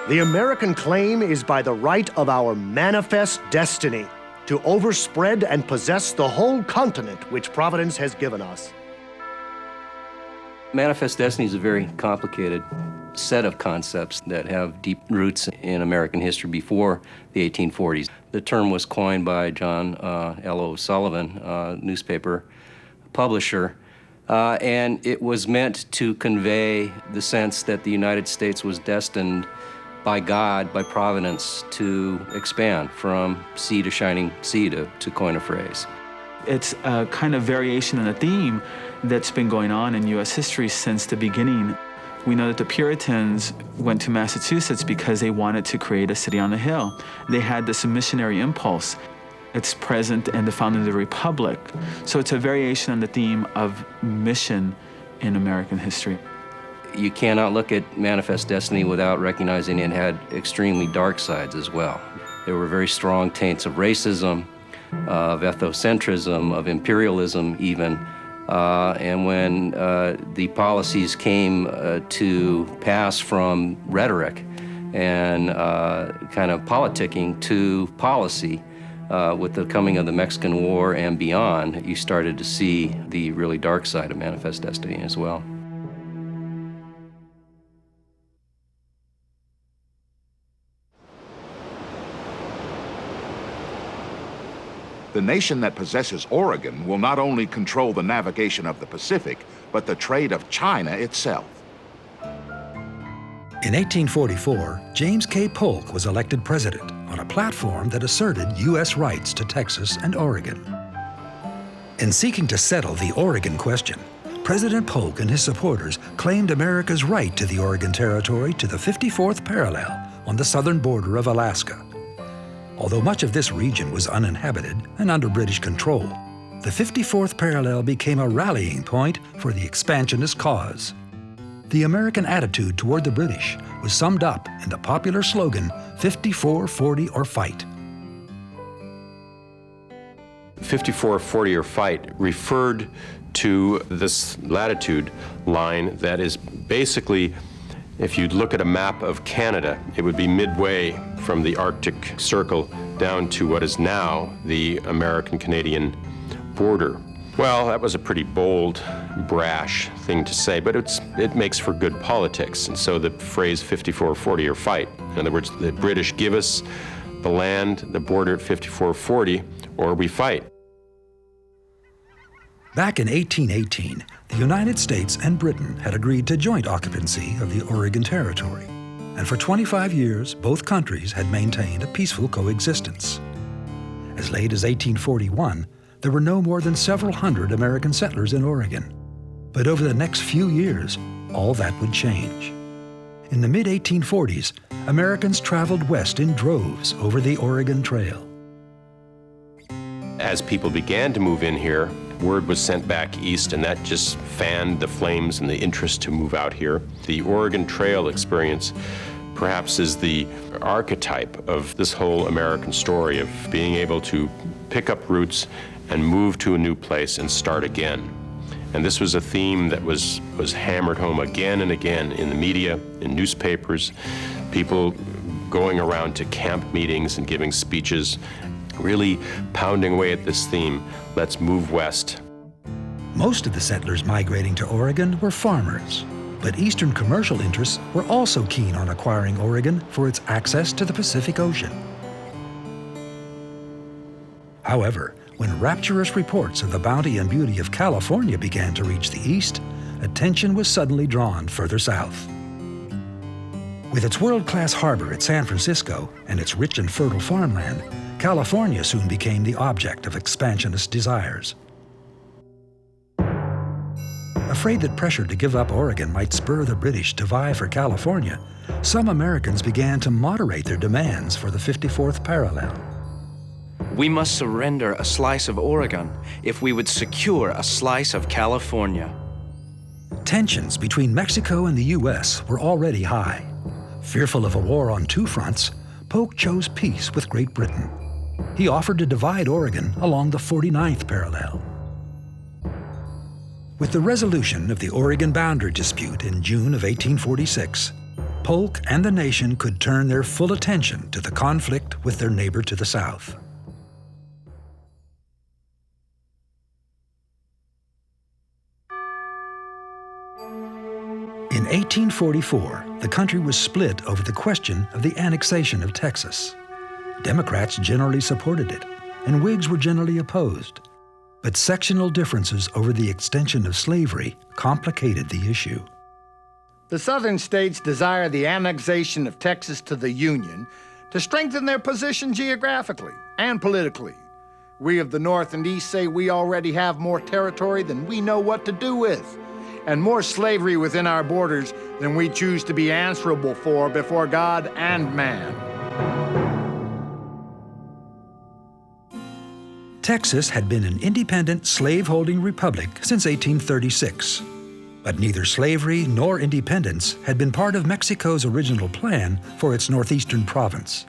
The American claim is by the right of our manifest destiny to overspread and possess the whole continent which Providence has given us. Manifest destiny is a very complicated set of concepts that have deep roots in American history before the 1840s. The term was coined by John L.O. Sullivan, newspaper publisher, and it was meant to convey the sense that the United States was destined by God, by Providence, to expand from sea to shining sea, to coin a phrase. It's a kind of variation in a theme that's been going on in U.S. history since the beginning. We know that the Puritans went to Massachusetts because they wanted to create a city on the hill. They had this missionary impulse. It's present in the founding of the Republic. So it's a variation on the theme of mission in American history. You cannot look at Manifest Destiny without recognizing it had extremely dark sides as well. There were very strong taints of racism, of ethnocentrism, of imperialism even. And when the policies came to pass from rhetoric and kind of politicking to policy, with the coming of the Mexican War and beyond, you started to see the really dark side of Manifest Destiny as well. The nation that possesses Oregon will not only control the navigation of the Pacific, but the trade of China itself. In 1844, James K. Polk was elected president on a platform that asserted U.S. rights to Texas and Oregon. In seeking to settle the Oregon question, President Polk and his supporters claimed America's right to the Oregon Territory to the 54th parallel on the southern border of Alaska. Although much of this region was uninhabited and under British control, the 54th parallel became a rallying point for the expansionist cause. The American attitude toward the British was summed up in the popular slogan, 54-40 or fight. 54-40 or fight referred to this latitude line that is basically, if you look at a map of Canada, it would be midway from the Arctic Circle down to what is now the American-Canadian border. Well, that was a pretty bold, brash thing to say, but it makes for good politics. And so the phrase 54-40 or fight, in other words, the British give us the land, the border at 54-40, or we fight. Back in 1818, the United States and Britain had agreed to joint occupancy of the Oregon Territory. And for 25 years, both countries had maintained a peaceful coexistence. As late as 1841, there were no more than several hundred American settlers in Oregon. But over the next few years, all that would change. In the mid-1840s, Americans traveled west in droves over the Oregon Trail. As people began to move in here, word was sent back east, and that just fanned the flames and the interest to move out here. The Oregon Trail experience perhaps is the archetype of this whole American story of being able to pick up roots and move to a new place and start again. And this was a theme that was hammered home again and again in the media, in newspapers, people going around to camp meetings and giving speeches, really pounding away at this theme, let's move west. Most of the settlers migrating to Oregon were farmers, but Eastern commercial interests were also keen on acquiring Oregon for its access to the Pacific Ocean. However, when rapturous reports of the bounty and beauty of California began to reach the east, attention was suddenly drawn further south. With its world-class harbor at San Francisco and its rich and fertile farmland, California soon became the object of expansionist desires. Afraid that pressure to give up Oregon might spur the British to vie for California, some Americans began to moderate their demands for the 54th parallel. We must surrender a slice of Oregon if we would secure a slice of California. Tensions between Mexico and the U.S. were already high. Fearful of a war on two fronts, Polk chose peace with Great Britain. He offered to divide Oregon along the 49th parallel. With the resolution of the Oregon boundary dispute in June of 1846, Polk and the nation could turn their full attention to the conflict with their neighbor to the south. In 1844, the country was split over the question of the annexation of Texas. Democrats generally supported it, and Whigs were generally opposed. But sectional differences over the extension of slavery complicated the issue. The southern states desire the annexation of Texas to the Union to strengthen their position geographically and politically. We of the North and East say we already have more territory than we know what to do with, and more slavery within our borders than we choose to be answerable for before God and man. Texas had been an independent slave-holding republic since 1836. But neither slavery nor independence had been part of Mexico's original plan for its northeastern province.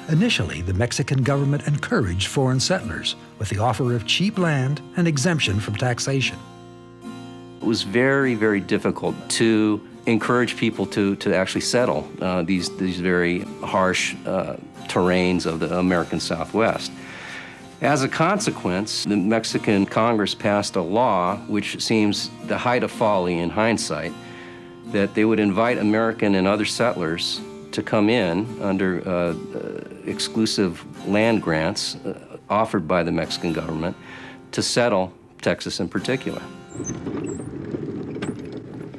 Initially, the Mexican government encouraged foreign settlers with the offer of cheap land and exemption from taxation. It was very, very difficult to encourage people to actually settle these very harsh terrains of the American Southwest. As a consequence, the Mexican Congress passed a law, which seems the height of folly in hindsight, that they would invite American and other settlers to come in under exclusive land grants offered by the Mexican government to settle Texas in particular.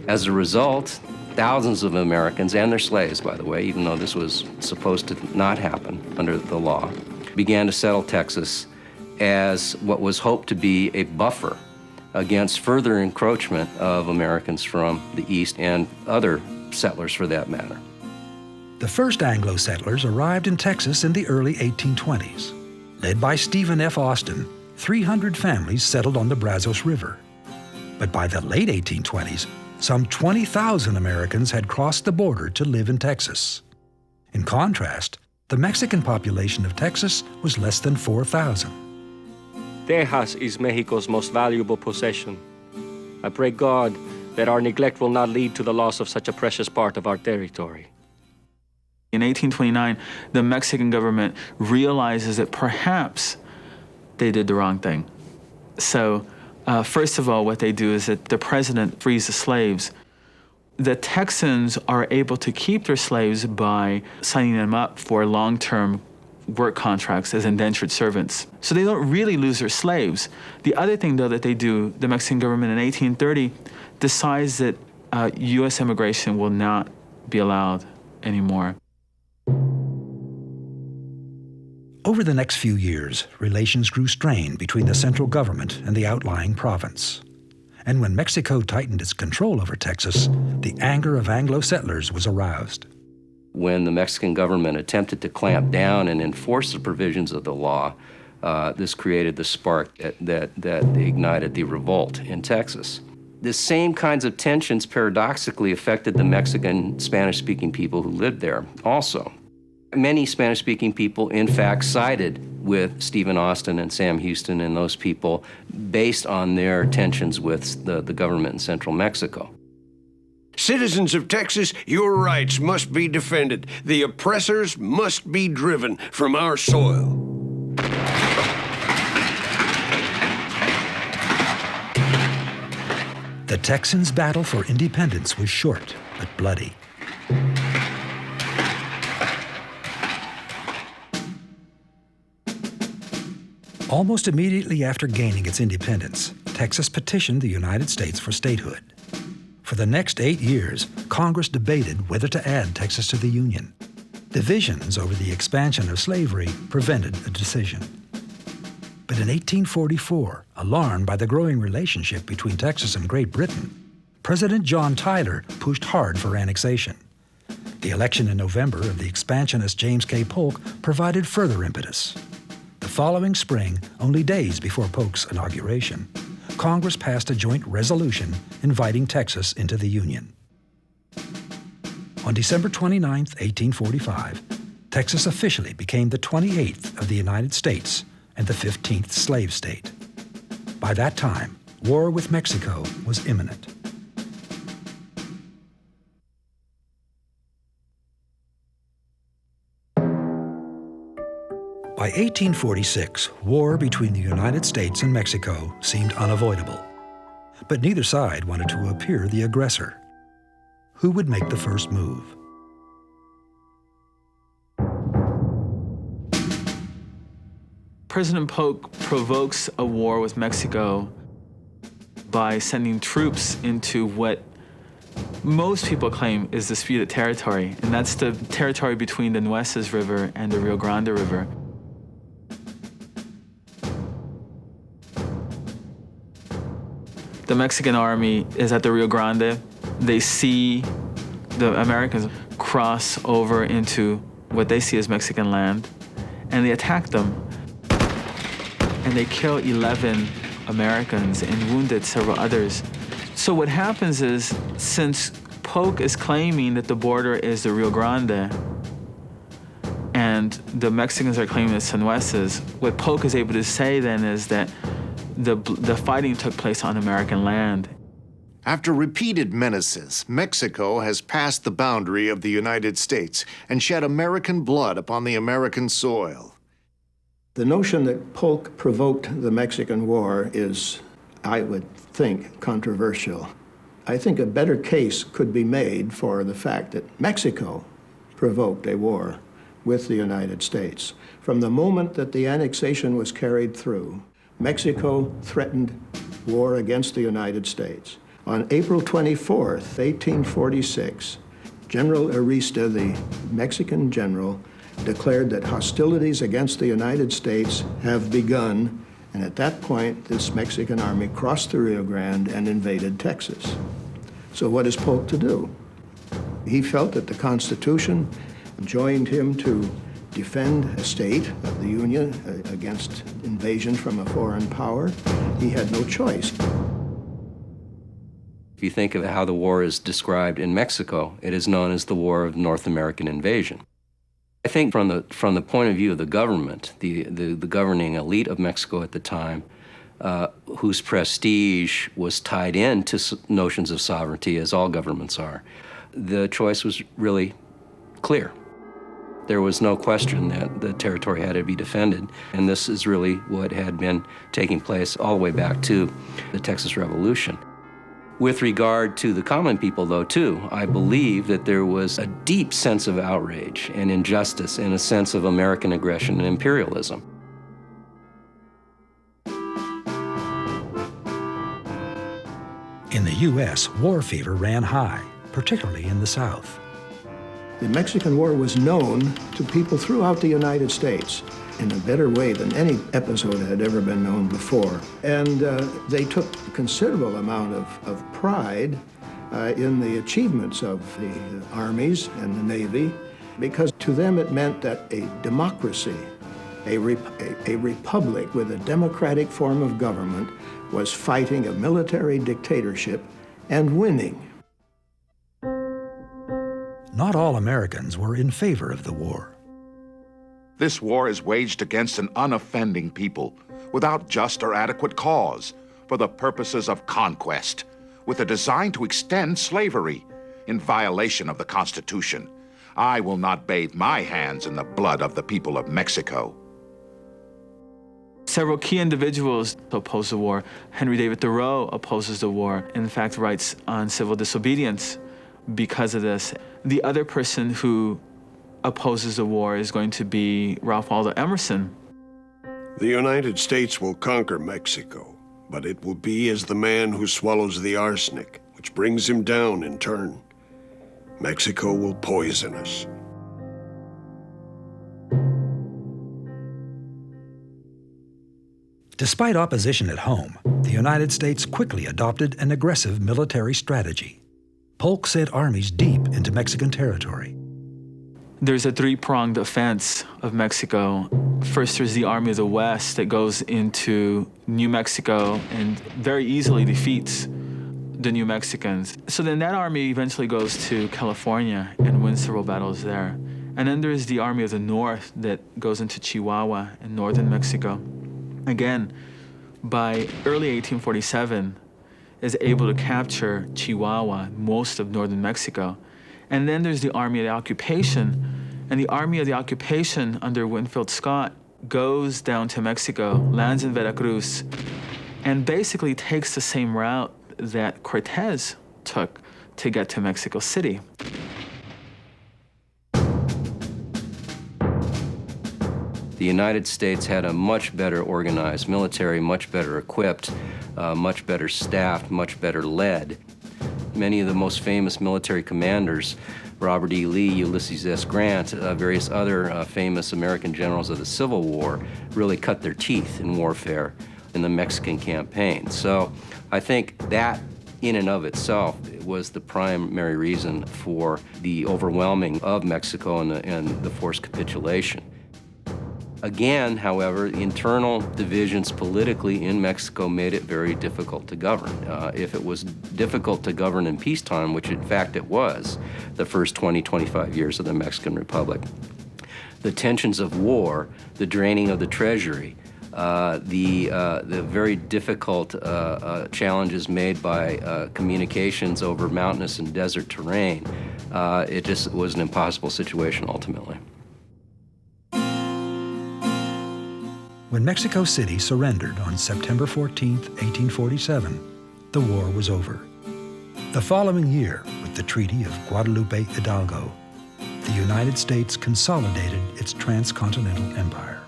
As a result, thousands of Americans and their slaves, by the way, even though this was supposed to not happen under the law, began to settle Texas as what was hoped to be a buffer against further encroachment of Americans from the East and other settlers for that matter. The first Anglo settlers arrived in Texas in the early 1820s. Led by Stephen F. Austin, 300 families settled on the Brazos River. But by the late 1820s, some 20,000 Americans had crossed the border to live in Texas. In contrast, the Mexican population of Texas was less than 4,000. Texas is Mexico's most valuable possession. I pray God that our neglect will not lead to the loss of such a precious part of our territory. In 1829, the Mexican government realizes that perhaps they did the wrong thing. So, first of all, what they do is that the president frees the slaves. The Texans are able to keep their slaves by signing them up for long-term work contracts as indentured servants. So they don't really lose their slaves. The other thing, though, that they do, the Mexican government in 1830 decides that U.S. immigration will not be allowed anymore. Over the next few years, relations grew strained between the central government and the outlying province. And when Mexico tightened its control over Texas, the anger of Anglo settlers was aroused. When the Mexican government attempted to clamp down and enforce the provisions of the law, this created the spark that ignited the revolt in Texas. The same kinds of tensions paradoxically affected the Mexican Spanish-speaking people who lived there also. Many Spanish-speaking people, in fact, sided with Stephen Austin and Sam Houston and those people based on their tensions with the government in central Mexico. Citizens of Texas, your rights must be defended. The oppressors must be driven from our soil. The Texans' battle for independence was short but bloody. Almost immediately after gaining its independence, Texas petitioned the United States for statehood. For the next 8 years, Congress debated whether to add Texas to the Union. Divisions over the expansion of slavery prevented a decision. But in 1844, alarmed by the growing relationship between Texas and Great Britain, President John Tyler pushed hard for annexation. The election in November of the expansionist James K. Polk provided further impetus. The following spring, only days before Polk's inauguration, Congress passed a joint resolution inviting Texas into the Union. On December 29, 1845, Texas officially became the 28th of the United States and the 15th slave state. By that time, war with Mexico was imminent. By 1846, war between the United States and Mexico seemed unavoidable. But neither side wanted to appear the aggressor. Who would make the first move? President Polk provokes a war with Mexico by sending troops into what most people claim is disputed territory, and that's the territory between the Nueces River and the Rio Grande River. The Mexican army is at the Rio Grande. They see the Americans cross over into what they see as Mexican land, and they attack them. And they kill 11 Americans and wounded several others. So what happens is, since Polk is claiming that the border is the Rio Grande, and the Mexicans are claiming it's San Nueces, what Polk is able to say then is that the fighting took place on American land. After repeated menaces, Mexico has passed the boundary of the United States and shed American blood upon the American soil. The notion that Polk provoked the Mexican War is, I would think, controversial. I think a better case could be made for the fact that Mexico provoked a war with the United States. From the moment that the annexation was carried through, Mexico threatened war against the United States. On April 24th, 1846, General Arista, the Mexican general, declared that hostilities against the United States have begun, and at that point, this Mexican army crossed the Rio Grande and invaded Texas. So what is Polk to do? He felt that the Constitution enjoined him to defend a state of the Union against invasion from a foreign power. He had no choice. If you think of how the war is described in Mexico, it is known as the War of North American Invasion. I think from the point of view of the government, the governing elite of Mexico at the time, whose prestige was tied into notions of sovereignty, as all governments are, the choice was really clear. There was no question that the territory had to be defended, and this is really what had been taking place all the way back to the Texas Revolution. With regard to the common people, though, too, I believe that there was a deep sense of outrage and injustice and a sense of American aggression and imperialism. In the U.S., war fever ran high, particularly in the South. The Mexican War was known to people throughout the United States in a better way than any episode had ever been known before. And they took a considerable amount of pride in the achievements of the armies and the Navy, because to them it meant that a democracy, a republic with a democratic form of government, was fighting a military dictatorship and winning. Not all Americans were in favor of the war. This war is waged against an unoffending people, without just or adequate cause, for the purposes of conquest, with a design to extend slavery, in violation of the Constitution. I will not bathe my hands in the blood of the people of Mexico. Several key individuals oppose the war. Henry David Thoreau opposes the war, in fact writes on civil disobedience because of this. The other person who opposes the war is going to be Ralph Waldo Emerson. The United States will conquer Mexico, but it will be as the man who swallows the arsenic, which brings him down in turn. Mexico will poison us. Despite opposition at home, the United States quickly adopted an aggressive military strategy. Polk sent armies deep into Mexican territory. There's a three-pronged offense of Mexico. First, there's the Army of the West that goes into New Mexico and very easily defeats the New Mexicans. So then that army eventually goes to California and wins several battles there. And then there's the Army of the North that goes into Chihuahua in northern Mexico. Again, by early 1847, is able to capture Chihuahua, most of northern Mexico. And then there's the Army of the Occupation. And the Army of the Occupation under Winfield Scott goes down to Mexico, lands in Veracruz, and basically takes the same route that Cortez took to get to Mexico City. The United States had a much better organized military, much better equipped, much better staffed, much better led. Many of the most famous military commanders, Robert E. Lee, Ulysses S. Grant, various other famous American generals of the Civil War, really cut their teeth in warfare in the Mexican campaign. So I think that in and of itself was the primary reason for the overwhelming of Mexico and the forced capitulation. Again, however, internal divisions politically in Mexico made it very difficult to govern. If it was difficult to govern in peacetime, which in fact it was, the first 20, 25 years of the Mexican Republic, the tensions of war, the draining of the treasury, the very difficult challenges made by communications over mountainous and desert terrain, it just was an impossible situation ultimately. When Mexico City surrendered on September 14, 1847, the war was over. The following year, with the Treaty of Guadalupe Hidalgo, the United States consolidated its transcontinental empire.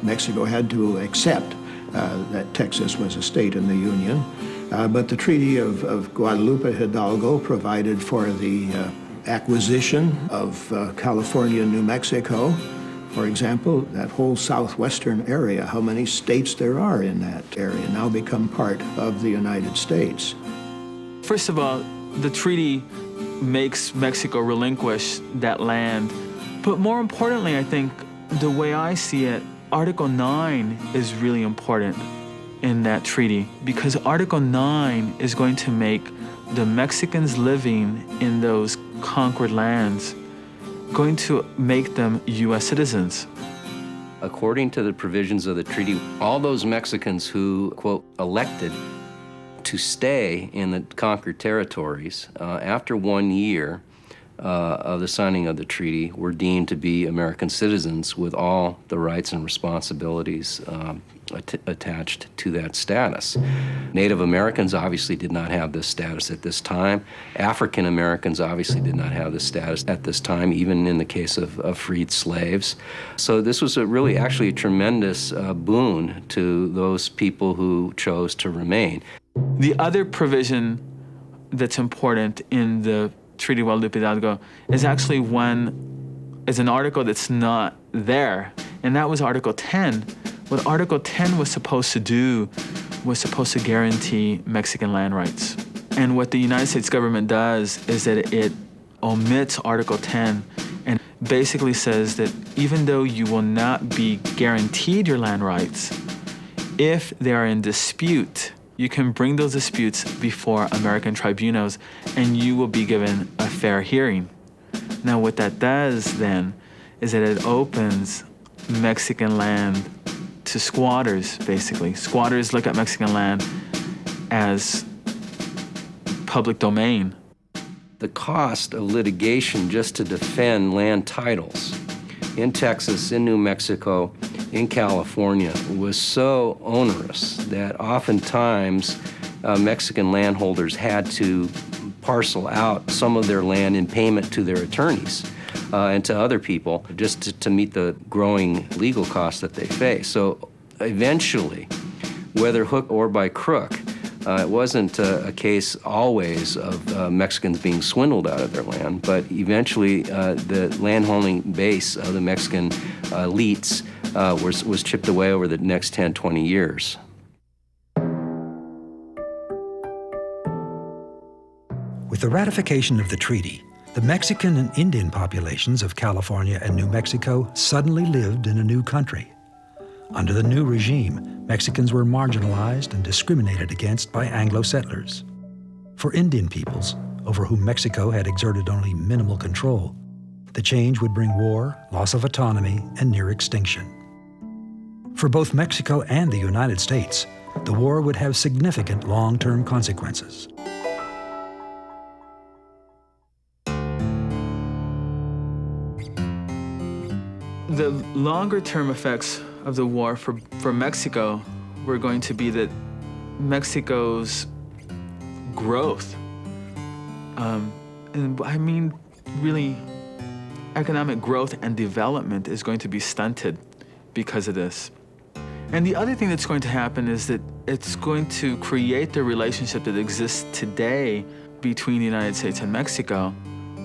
Mexico had to accept that Texas was a state in the Union, but the Treaty of Guadalupe Hidalgo provided for the acquisition of California and New Mexico. For example, that whole southwestern area, how many states there are in that area now become part of the United States. First of all, the treaty makes Mexico relinquish that land. But more importantly, I think, the way I see it, Article 9 is really important in that treaty, because Article 9 is going to make the Mexicans living in those conquered lands going to make them U.S. citizens. According to the provisions of the treaty, all those Mexicans who, quote, elected to stay in the conquered territories after 1 year of the signing of the treaty were deemed to be American citizens with all the rights and responsibilities attached to that status. Native Americans obviously did not have this status at this time. African Americans obviously did not have this status at this time, even in the case of freed slaves. So this was actually a tremendous boon to those people who chose to remain. The other provision that's important in the Treaty of Guadalupe Hidalgo is actually is an article that's not there, and that was Article 10. What Article 10 was supposed to do was supposed to guarantee Mexican land rights. And what the United States government does is that it omits Article 10 and basically says that even though you will not be guaranteed your land rights, if they are in dispute, you can bring those disputes before American tribunals and you will be given a fair hearing. Now what that does then is that it opens Mexican land to squatters, basically. Squatters look at Mexican land as public domain. The cost of litigation just to defend land titles in Texas, in New Mexico, in California was so onerous that oftentimes Mexican landholders had to parcel out some of their land in payment to their attorneys and to other people just to meet the growing legal costs that they face. So eventually, whether hook or by crook, it wasn't a case always of Mexicans being swindled out of their land, but eventually the landholding base of the Mexican elites was chipped away over the next 10, 20 years. With the ratification of the treaty, the Mexican and Indian populations of California and New Mexico suddenly lived in a new country. Under the new regime, Mexicans were marginalized and discriminated against by Anglo settlers. For Indian peoples, over whom Mexico had exerted only minimal control, the change would bring war, loss of autonomy, and near extinction. For both Mexico and the United States, the war would have significant long-term consequences. The longer-term effects of the war for Mexico were going to be that Mexico's growth, and I mean really economic growth and development is going to be stunted because of this. And the other thing that's going to happen is that it's going to create the relationship that exists today between the United States and Mexico,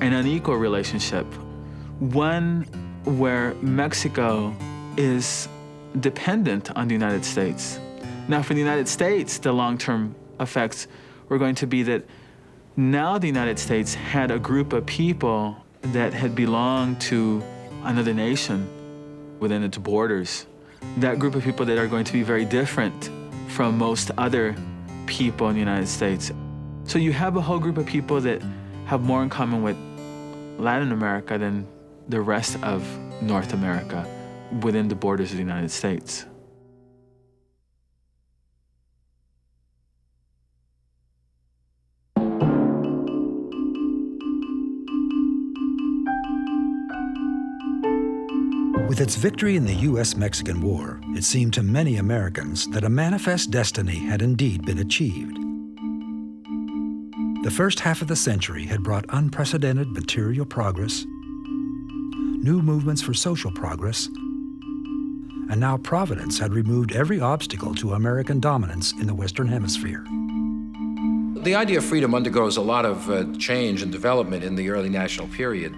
an unequal relationship, one where Mexico is dependent on the United States. Now, for the United States, the long-term effects were going to be that now the United States had a group of people that had belonged to another nation within its borders. That group of people that are going to be very different from most other people in the United States. So you have a whole group of people that have more in common with Latin America than the rest of North America within the borders of the United States. With its victory in the U.S.-Mexican War, it seemed to many Americans that a manifest destiny had indeed been achieved. The first half of the century had brought unprecedented material progress, new movements for social progress, and now Providence had removed every obstacle to American dominance in the Western Hemisphere. The idea of freedom undergoes a lot of change and development in the early national period.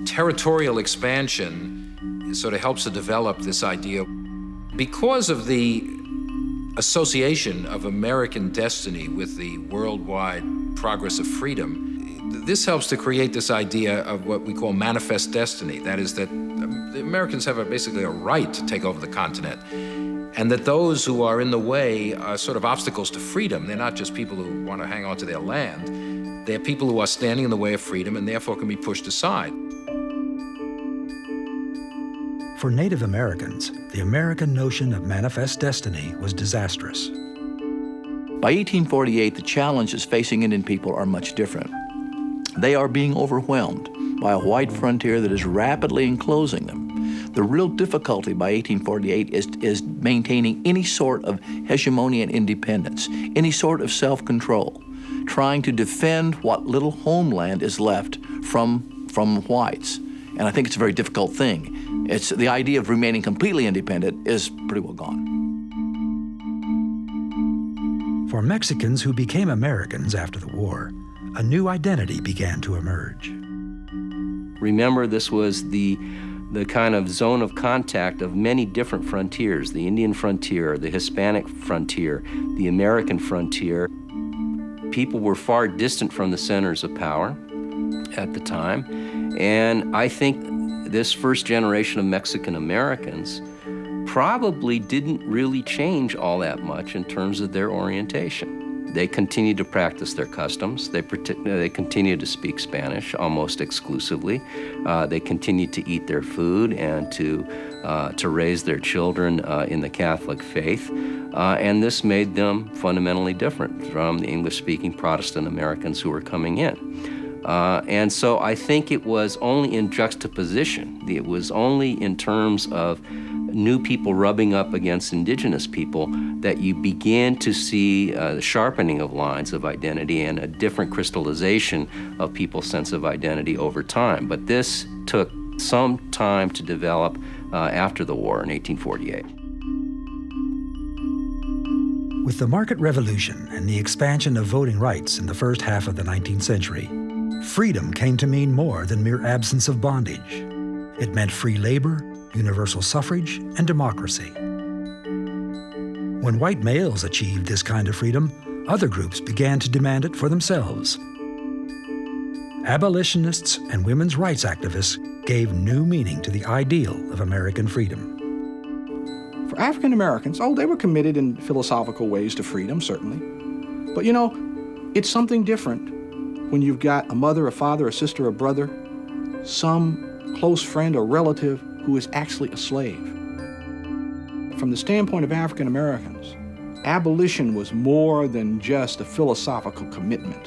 Territorial expansion sort of helps to develop this idea. Because of the association of American destiny with the worldwide progress of freedom, this helps to create this idea of what we call manifest destiny. That is that the Americans have basically a right to take over the continent, and that those who are in the way are sort of obstacles to freedom. They're not just people who want to hang on to their land. They're people who are standing in the way of freedom and therefore can be pushed aside. For Native Americans, the American notion of manifest destiny was disastrous. By 1848, the challenges facing Indian people are much different. They are being overwhelmed by a white frontier that is rapidly enclosing them. The real difficulty by 1848 is maintaining any sort of hegemony and independence, any sort of self-control, trying to defend what little homeland is left from whites. And I think it's a very difficult thing. It's the idea of remaining completely independent is pretty well gone. For Mexicans who became Americans after the war, a new identity began to emerge. Remember, this was the kind of zone of contact of many different frontiers: the Indian frontier, the Hispanic frontier, the American frontier. People were far distant from the centers of power at the time, and I think this first generation of Mexican Americans probably didn't really change all that much in terms of their orientation. They continued to practice their customs. They continued to speak Spanish almost exclusively. They continued to eat their food and to raise their children in the Catholic faith. And this made them fundamentally different from the English-speaking Protestant Americans who were coming in. And so I think it was only in juxtaposition, it was only in terms of new people rubbing up against indigenous people that you began to see the sharpening of lines of identity and a different crystallization of people's sense of identity over time. But this took some time to develop after the war in 1848. With the market revolution and the expansion of voting rights in the first half of the 19th century, freedom came to mean more than mere absence of bondage. It meant free labor, universal suffrage, and democracy. When white males achieved this kind of freedom, other groups began to demand it for themselves. Abolitionists and women's rights activists gave new meaning to the ideal of American freedom. For African Americans, they were committed in philosophical ways to freedom, certainly. But it's something different when you've got a mother, a father, a sister, a brother, some close friend or relative who is actually a slave. From the standpoint of African Americans, abolition was more than just a philosophical commitment.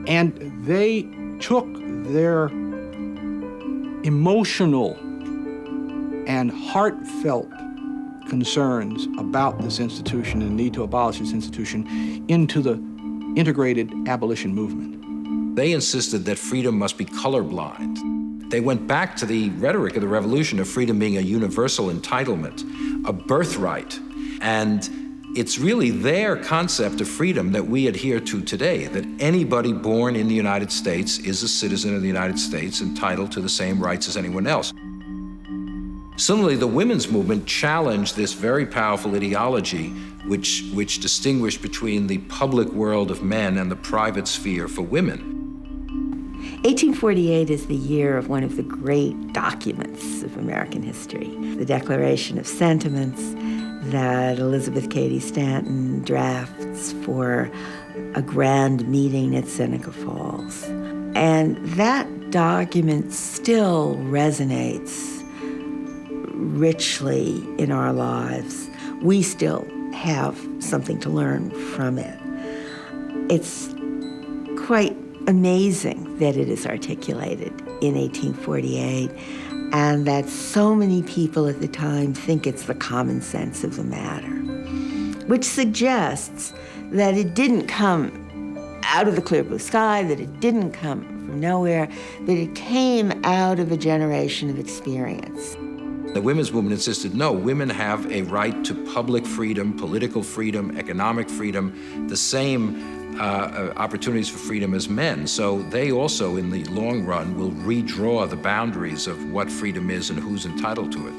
And they took their emotional and heartfelt concerns about this institution and the need to abolish this institution into the integrated abolition movement. They insisted that freedom must be colorblind. They went back to the rhetoric of the revolution of freedom being a universal entitlement, a birthright. And it's really their concept of freedom that we adhere to today, that anybody born in the United States is a citizen of the United States, entitled to the same rights as anyone else. Similarly, the women's movement challenged this very powerful ideology which distinguished between the public world of men and the private sphere for women. 1848 is the year of one of the great documents of American history, the Declaration of Sentiments that Elizabeth Cady Stanton drafts for a grand meeting at Seneca Falls. And that document still resonates richly in our lives. We still have something to learn from it. It's quite amazing that it is articulated in 1848 and that so many people at the time think it's the common sense of the matter, which suggests that it didn't come out of the clear blue sky, that it didn't come from nowhere, that it came out of a generation of experience. The women's movement insisted, no, women have a right to public freedom, political freedom, economic freedom, the same opportunities for freedom as men. So they also, in the long run, will redraw the boundaries of what freedom is and who's entitled to it.